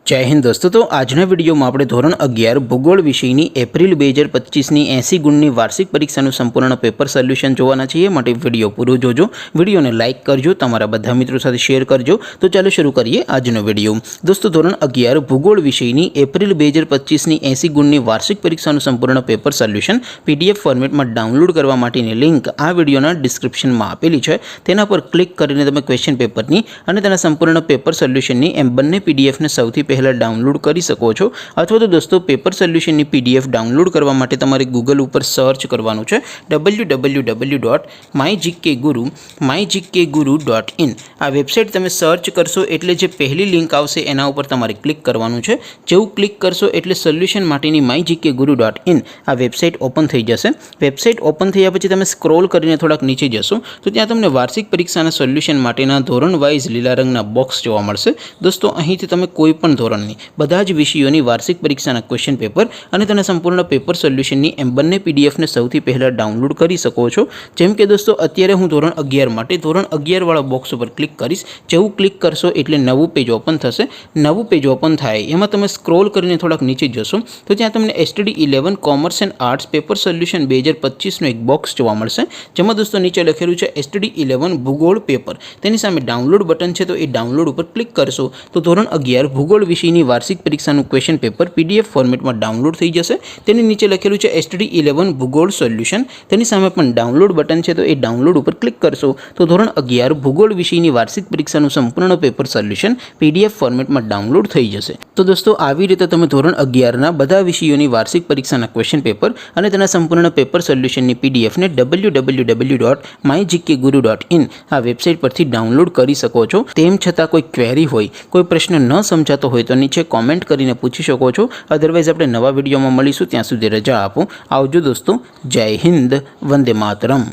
जय हिंद दोस्तों। तो आजना विडियो में આપણે ધોરણ 11 ભૂગોળ વિષયની એપ્રિલ 2025ની 80 ગુણની વાર્ષિક પરીક્ષાનું સંપૂર્ણ પેપર સોલ્યુશન જોવાના છીએ। માટે વિડિયો પૂરો જોજો, વિડિયોને લાઈક કરજો, તમારા બધા મિત્રો સાથે શેર કરજો। તો ચાલો શરૂ કરીએ આજનો વિડિયો। દોસ્તો ધોરણ 11 ભૂગોળ વિષયની એપ્રિલ 2025ની 80 ગુણની વાર્ષિક પરીક્ષાનું સંપૂર્ણ પેપર સોલ્યુશન પીડીએફ ફોર્મેટમાં ડાઉનલોડ કરવા માટેની લિંક આ વિડિયોના ડિસ્ક્રિપ્શનમાં આપેલી છે। તેના પર ક્લિક કરીને તમે ક્વેશ્ચન પેપરની અને તેના સંપૂર્ણ પેપર સોલ્યુશનની એમ બંને પીડીએફને સૌથી पहला डाउनलॉड कर सको છો। अथवा तो दोस्तों पेपर सोल्यूशन पीडीएफ डाउनलॉड करवा माटे तमारे गूगल पर सर्च करवानुं छे www.mygkguru.in। आ वेबसाइट तमे सर्च करशो एटले जे पहली लिंक आवशे एना उपर तमारे क्लिक करवानुं छे। जेवुं क्लिक करशो एटले सोल्यूशन माटेनी mygkguru.in आ वेबसाइट ओपन थई जशे। वेबसाइट ओपन थया पछी तमे स्क्रॉल करीने थोड़ाक नीचे जशो तो त्यां तमने वार्षिक परीक्षाना सोल्यूशन माटेना धोरण वाइज लीला रंगना बॉक्स जोवा मळशे। दोस्तों અહીંથી તમે कोईपण ધોરણની બધા જ વિષયોની વાર્ષિક પરીક્ષાના ક્વેશ્ચન પેપર અને તેના સંપૂર્ણ પેપર સોલ્યુશનની એમ બંને પીડીએફને સૌથી પહેલા ડાઉનલોડ કરી શકો છો। જેમ કે દોસ્તો અત્યારે હું ધોરણ 11 માટે ધોરણ 11 વાળા બોક્સ ઉપર ક્લિક કરીશ। જેવું ક્લિક કરશો એટલે નવું પેજ ઓપન થશે। નવું પેજ ઓપન થાય એમાં તમે સ્ક્રોલ કરીને થોડાક નીચે જશો તો ત્યાં તમને STD 11 commerce and arts paper solution 2025 નો એક બોક્સ જોવા મળશે। જેમાં દોસ્તો નીચે લખેલું છે STD 11 ભૂગોળ પેપર। તેની સામે ડાઉનલોડ બટન છે તો એ ડાઉનલોડ ઉપર ક્લિક કરશો તો ધોરણ 11 ભૂગોળ વિષયની वार्षिक परीक्षाનું क्वेश्चन पेपर पीडीएफ फॉर्मेट में डाउनलॉड थई जशे। तेनी नीचे लखेलुं छे STD 11 भूगोळ सोल्यूशन। तेनी सामे पण डाउनलॉड बटन छे तो ए डाउनलॉड पर क्लिक करशो तो धोरण 11 भूगोळ विषयनी वार्षिक परीक्षाનું संपूर्ण पेपर सोल्यूशन पीडीएफ फॉर्मेट में डाउनलॉड थई जशे। तो दोस्तों આવી રીતે તમે ધોરણ 11 ના બધા વિષયોની વાર્ષિક પરીક્ષાના ક્વેશ્ચન પેપર અને તેના સંપૂર્ણ પેપર સોલ્યુશનની પીડીએફ ને www.mygkguru.in આ વેબસાઇટ પરથી ડાઉનલોડ કરી શકો છો। તેમ છતાં કોઈ ક્વેરી હોય, કોઈ પ્રશ્ન ન સમજાતો હોય તો નીચે कॉमेंट करीने पूछी शको छो। अदरवाइज आपणे नवा विडियो में मळीशुं, त्यां सुधी रजा आपो। आवजो दोस्तों। जय हिंद, वंदे मातरम।